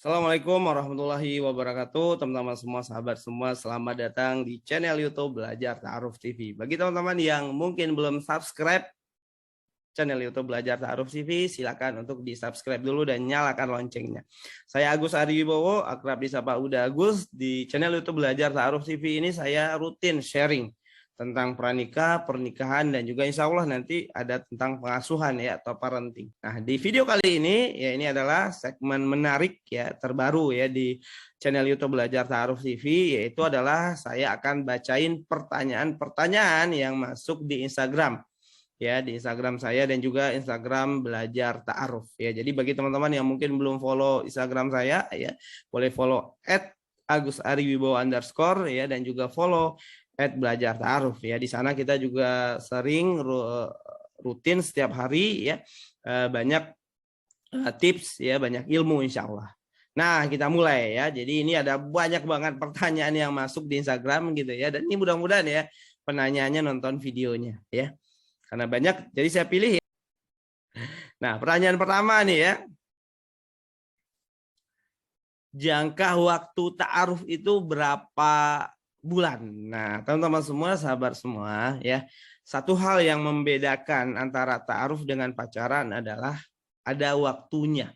Assalamualaikum warahmatullahi wabarakatuh, teman-teman semua, sahabat semua, selamat datang di channel YouTube Belajar Ta'aruf TV. Bagi teman-teman yang mungkin belum subscribe channel YouTube Belajar Ta'aruf TV, silakan untuk di-subscribe dulu dan nyalakan loncengnya. Saya Agus Ariwibowo, akrab disapa Uda Agus. Di channel YouTube Belajar Ta'aruf TV ini saya rutin sharing tentang pranikah, pernikahan, dan juga insya Allah nanti ada tentang pengasuhan ya atau parenting. Nah, di video kali ini ya, ini adalah segmen menarik ya, terbaru ya di channel YouTube Belajar Ta'aruf TV, yaitu adalah saya akan bacain pertanyaan-pertanyaan yang masuk di Instagram ya, di Instagram saya dan juga Instagram Belajar Ta'aruf ya. Jadi bagi teman-teman yang mungkin belum follow Instagram saya ya, boleh follow @agusariwibowo_ ya, dan juga follow @belajar ta'aruf ya. Di sana kita juga sering rutin setiap hari ya, banyak tips ya, banyak ilmu insya Allah. Nah, kita mulai ya. Jadi ini ada banyak banget pertanyaan yang masuk di Instagram gitu ya, dan ini mudah-mudahan ya penanyanya nonton videonya ya, karena banyak jadi saya pilih ya. Nah, pertanyaan pertama nih ya, jangka waktu ta'aruf itu berapa bulan? Nah, teman-teman semua, sahabat semua ya, satu hal yang membedakan antara ta'aruf dengan pacaran adalah ada waktunya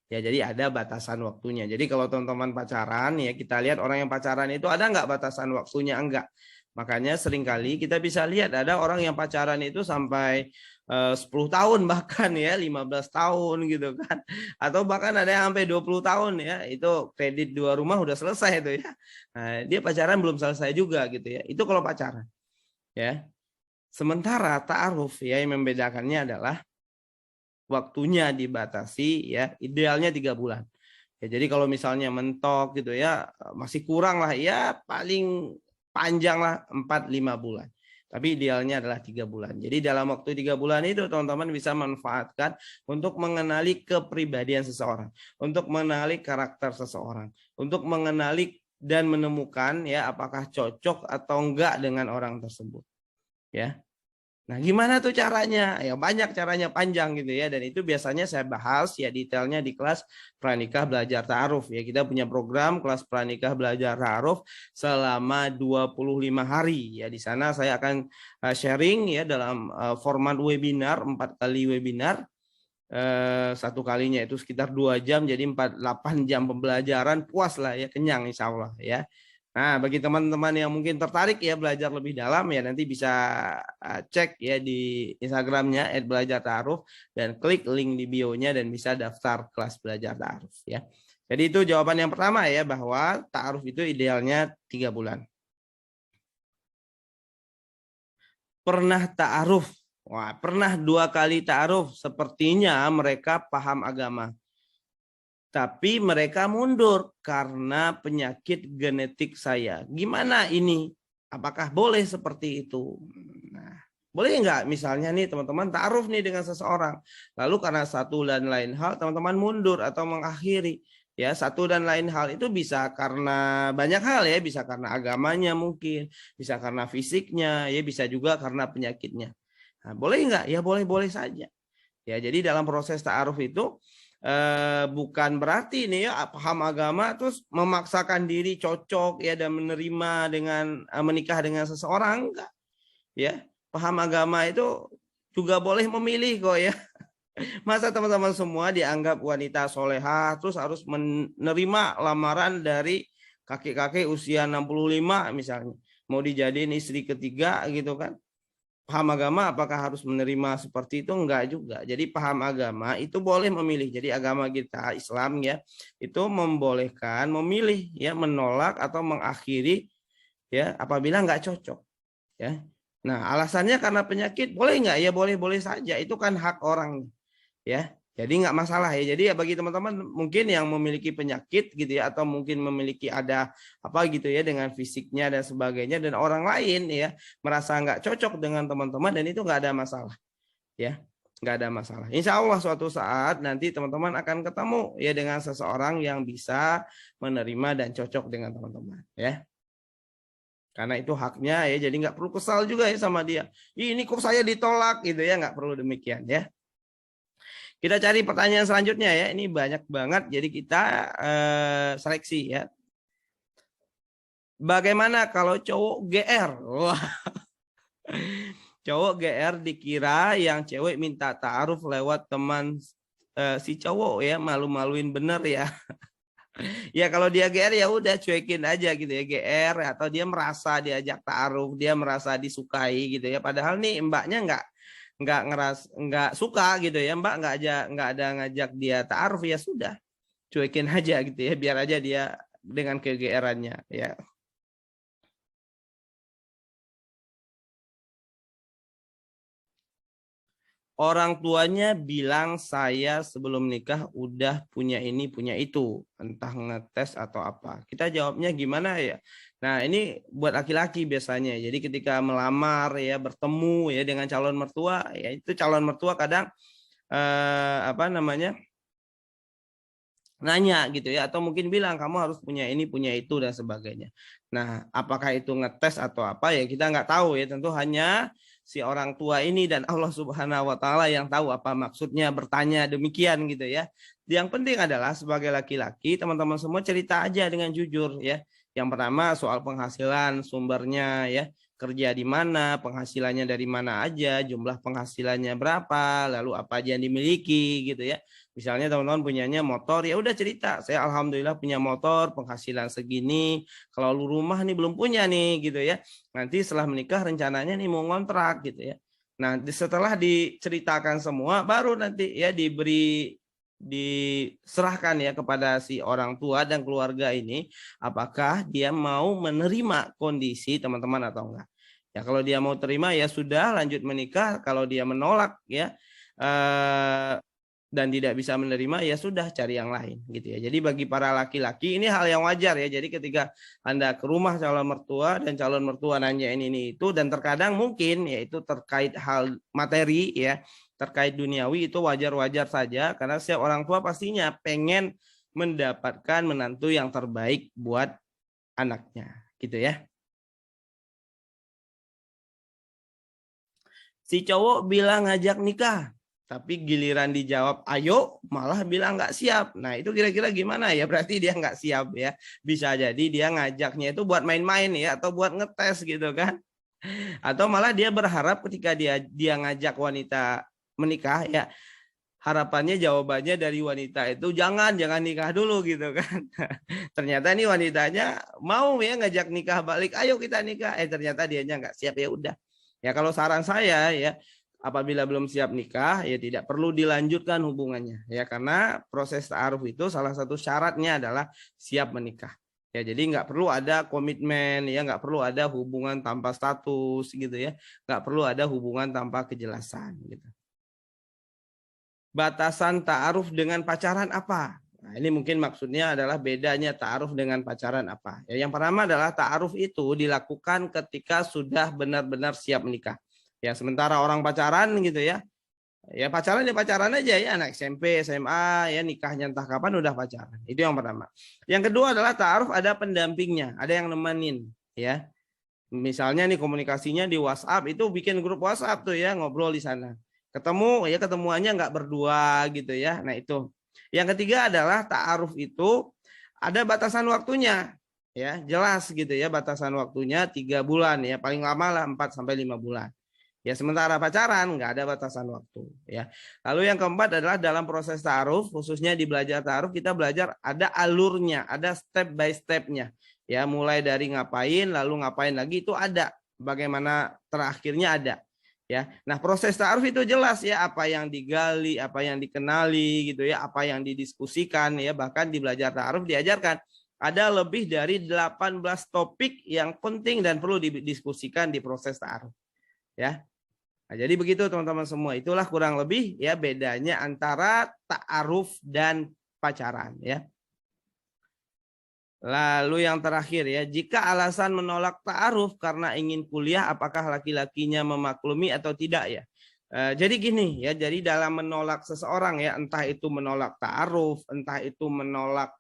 ya. Jadi ada batasan waktunya. Jadi kalau teman-teman pacaran ya, kita lihat orang yang pacaran itu ada nggak batasan waktunya? Enggak. Makanya seringkali kita bisa lihat ada orang yang pacaran itu sampai 10 tahun bahkan ya, 15 tahun gitu kan. Atau bahkan ada yang sampai 20 tahun ya, itu kredit 2 rumah udah selesai itu ya. Nah, dia pacaran belum selesai juga gitu ya. Itu kalau pacaran ya. Sementara ta'aruf ya, yang membedakannya adalah waktunya dibatasi ya, idealnya 3 bulan. Ya, jadi kalau misalnya mentok gitu ya, masih kurang lah ya, paling panjang lah 4-5 bulan. Tapi idealnya adalah 3 bulan. Jadi dalam waktu 3 bulan itu teman-teman bisa manfaatkan untuk mengenali kepribadian seseorang, untuk mengenali karakter seseorang, untuk mengenali dan menemukan ya apakah cocok atau enggak dengan orang tersebut. Ya. Nah, gimana tuh caranya? Ya banyak caranya, panjang gitu ya, dan itu biasanya saya bahas ya detailnya di kelas Pranikah Belajar Ta'aruf ya. Kita punya program kelas Pranikah Belajar Ta'aruf selama 25 hari ya. Di sana saya akan sharing ya dalam format webinar, 4 kali webinar. Satu kalinya itu sekitar 2 jam, jadi 8 jam pembelajaran, puas lah ya, kenyang insya Allah ya. Nah, bagi teman-teman yang mungkin tertarik ya belajar lebih dalam ya, nanti bisa cek ya di Instagramnya @belajar_ta'aruf dan klik link di bio-nya dan bisa daftar kelas belajar ta'aruf ya. Jadi itu jawaban yang pertama ya, bahwa ta'aruf itu idealnya 3 bulan. Pernah ta'aruf? Wah, pernah 2 kali ta'aruf, sepertinya mereka paham agama. Tapi mereka mundur karena penyakit genetik saya. Gimana ini? Apakah boleh seperti itu? Nah, boleh nggak misalnya nih teman-teman ta'aruf nih dengan seseorang, lalu karena satu dan lain hal teman-teman mundur atau mengakhiri. Ya, satu dan lain hal itu bisa karena banyak hal ya, bisa karena agamanya mungkin, bisa karena fisiknya, ya bisa juga karena penyakitnya. Nah, boleh nggak? Ya boleh-boleh saja. Ya, jadi dalam proses ta'aruf itu bukan berarti nih ya paham agama terus memaksakan diri cocok ya dan menerima dengan menikah dengan seseorang, enggak ya. Paham agama itu juga boleh memilih kok ya. Masa teman-teman semua dianggap wanita solehah terus harus menerima lamaran dari kakek-kakek usia 65 misalnya, mau dijadiin istri ketiga gitu kan. Paham agama apakah harus menerima seperti itu? Enggak juga. Jadi paham agama itu boleh memilih. Jadi agama kita Islam ya itu membolehkan memilih ya, menolak atau mengakhiri ya apabila enggak cocok ya. Nah, alasannya karena penyakit, boleh enggak? Ya boleh-boleh saja. Itu kan hak orang ya. Jadi nggak masalah ya. Jadi ya bagi teman-teman mungkin yang memiliki penyakit gitu ya, atau mungkin memiliki ada apa gitu ya dengan fisiknya dan sebagainya, dan orang lain ya merasa nggak cocok dengan teman-teman, dan itu nggak ada masalah ya, nggak ada masalah. Insya Allah suatu saat nanti teman-teman akan ketemu ya dengan seseorang yang bisa menerima dan cocok dengan teman-teman ya. Karena itu haknya ya, jadi nggak perlu kesal juga ya sama dia. Ini kok saya ditolak gitu ya, nggak perlu demikian ya. Kita cari pertanyaan selanjutnya ya. Ini banyak banget, jadi kita seleksi ya. Bagaimana kalau cowok GR? Wah. Cowok GR dikira yang cewek minta ta'aruf lewat teman si cowok ya, malu-maluin bener ya. Ya kalau dia GR ya udah cuekin aja gitu ya, GR atau dia merasa diajak ta'aruf, dia merasa disukai gitu ya. Padahal nih mbaknya nggak suka gitu ya, mbak nggak ada ngajak dia ta'aruf, ya sudah cuekin aja gitu ya, biar aja dia dengan kegeerannya ya. Orang tuanya bilang saya sebelum nikah udah punya ini punya itu, entah ngetes atau apa. Kita jawabnya gimana ya? Nah ini buat laki-laki biasanya. Jadi ketika melamar ya, bertemu ya dengan calon mertua, ya itu calon mertua kadang apa namanya, nanya gitu ya, atau mungkin bilang kamu harus punya ini punya itu dan sebagainya. Nah apakah itu ngetes atau apa ya, kita nggak tahu ya, tentu hanya si orang tua ini dan Allah Subhanahu wa taala yang tahu apa maksudnya bertanya demikian gitu ya. Yang penting adalah sebagai laki-laki teman-teman semua cerita aja dengan jujur ya. Yang pertama soal penghasilan, sumbernya ya, kerja di mana, penghasilannya dari mana aja, jumlah penghasilannya berapa, lalu apa aja yang dimiliki gitu ya. Misalnya teman-teman punyanya motor, ya udah cerita, saya alhamdulillah punya motor, penghasilan segini. Kalau lu rumah nih belum punya nih gitu ya. Nanti setelah menikah rencananya nih mau ngontrak gitu ya. Nah, setelah diceritakan semua baru nanti ya diserahkan ya kepada si orang tua dan keluarga ini apakah dia mau menerima kondisi teman-teman atau enggak. Ya kalau dia mau terima ya sudah lanjut menikah, kalau dia menolak ya dan tidak bisa menerima ya sudah cari yang lain gitu ya. Jadi bagi para laki-laki ini hal yang wajar ya. Jadi ketika Anda ke rumah calon mertua dan calon mertua nanya ini itu, dan terkadang mungkin yaitu terkait hal materi ya, terkait duniawi, itu wajar-wajar saja karena setiap orang tua pastinya pengen mendapatkan menantu yang terbaik buat anaknya gitu ya. Si cowok bilang ngajak nikah, tapi giliran dijawab ayo malah bilang nggak siap. Nah itu kira-kira gimana ya? Berarti dia nggak siap ya. Bisa jadi dia ngajaknya itu buat main-main ya, atau buat ngetes gitu kan. Atau malah dia berharap ketika dia ngajak wanita menikah ya, harapannya jawabannya dari wanita itu jangan nikah dulu gitu kan. Ternyata nih wanitanya mau ya ngajak nikah balik, ayo kita nikah. Ternyata dianya nggak siap, ya udah. Ya kalau saran saya ya, apabila belum siap nikah ya tidak perlu dilanjutkan hubungannya ya, karena proses ta'aruf itu salah satu syaratnya adalah siap menikah. Ya jadi nggak perlu ada komitmen ya, nggak perlu ada hubungan tanpa status gitu ya, nggak perlu ada hubungan tanpa kejelasan gitu. Batasan ta'aruf dengan pacaran apa? Nah, ini mungkin maksudnya adalah bedanya ta'aruf dengan pacaran apa. Ya, yang pertama adalah ta'aruf itu dilakukan ketika sudah benar-benar siap menikah. Ya, sementara orang pacaran gitu ya. Ya pacaran aja ya, anak SMP, SMA ya, nikahnya entah kapan udah pacaran. Itu yang pertama. Yang kedua adalah ta'aruf ada pendampingnya, ada yang nemenin ya. Misalnya nih komunikasinya di WhatsApp, itu bikin grup WhatsApp tuh ya, ngobrol di sana. Ketemu ya, ketemuannya nggak berdua gitu ya. Nah itu. Yang ketiga adalah ta'aruf itu ada batasan waktunya ya, jelas gitu ya, batasan waktunya 3 bulan ya, paling lama lah 4 sampai 5 bulan. Ya sementara pacaran nggak ada batasan waktu ya. Lalu yang keempat adalah dalam proses ta'aruf, khususnya di belajar ta'aruf kita belajar ada alurnya, ada step by stepnya. Ya mulai dari ngapain lalu ngapain lagi itu ada, bagaimana terakhirnya ada. Ya, nah proses ta'aruf itu jelas ya, apa yang digali, apa yang dikenali gitu ya, apa yang didiskusikan ya, bahkan di belajar ta'aruf diajarkan ada lebih dari 18 topik yang penting dan perlu didiskusikan di proses ta'aruf ya. Nah, jadi begitu teman-teman semua, itulah kurang lebih ya bedanya antara ta'aruf dan pacaran ya. Lalu yang terakhir ya, jika alasan menolak ta'aruf karena ingin kuliah, apakah laki-lakinya memaklumi atau tidak ya? Jadi gini ya, jadi dalam menolak seseorang ya, entah itu menolak ta'aruf, entah itu menolak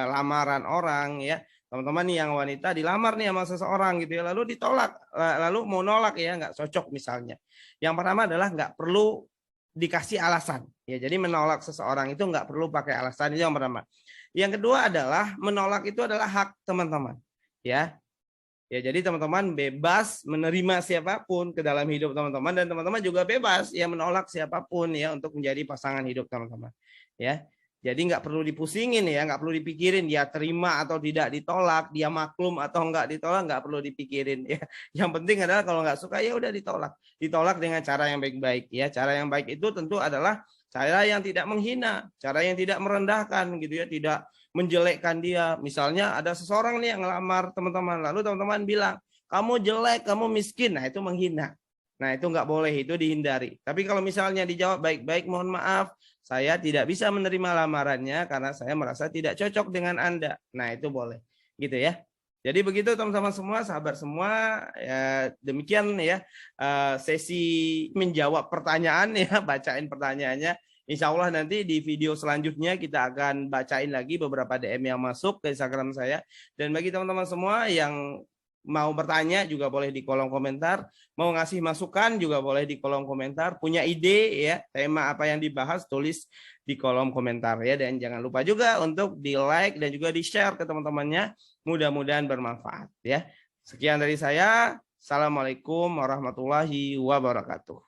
lamaran orang ya, teman-teman nih yang wanita dilamar nih sama seseorang gitu ya, lalu ditolak, lalu mau nolak ya, nggak cocok misalnya. Yang pertama adalah nggak perlu dikasih alasan. Ya, jadi menolak seseorang itu nggak perlu pakai alasan, itu yang pertama. Yang kedua adalah menolak itu adalah hak teman-teman. Ya, ya, jadi teman-teman bebas menerima siapapun ke dalam hidup teman-teman, dan teman-teman juga bebas ya menolak siapapun ya untuk menjadi pasangan hidup teman-teman. Ya, jadi nggak perlu dipusingin ya, nggak perlu dipikirin dia terima atau tidak ditolak, dia maklum atau nggak ditolak, nggak perlu dipikirin ya. Yang penting adalah kalau nggak suka ya udah ditolak, ditolak dengan cara yang baik-baik ya. Cara yang baik itu tentu adalah cara yang tidak menghina, cara yang tidak merendahkan gitu ya, tidak menjelekkan dia. Misalnya ada seseorang nih yang ngelamar teman-teman, lalu teman-teman bilang, kamu jelek, kamu miskin. Nah, itu menghina. Nah, itu nggak boleh, itu dihindari. Tapi kalau misalnya dijawab baik-baik, mohon maaf, saya tidak bisa menerima lamarannya karena saya merasa tidak cocok dengan Anda. Nah, itu boleh. Gitu ya. Jadi begitu teman-teman semua, sahabat semua, ya, demikian ya sesi menjawab pertanyaan ya, bacain pertanyaannya. Insya Allah nanti di video selanjutnya kita akan bacain lagi beberapa DM yang masuk ke Instagram saya. Dan bagi teman-teman semua yang mau bertanya juga boleh di kolom komentar, mau ngasih masukan juga boleh di kolom komentar, punya ide ya tema apa yang dibahas tulis di kolom komentar ya, dan jangan lupa juga untuk di like dan juga di share ke teman-temannya, mudah-mudahan bermanfaat ya. Sekian dari saya, assalamualaikum warahmatullahi wabarakatuh.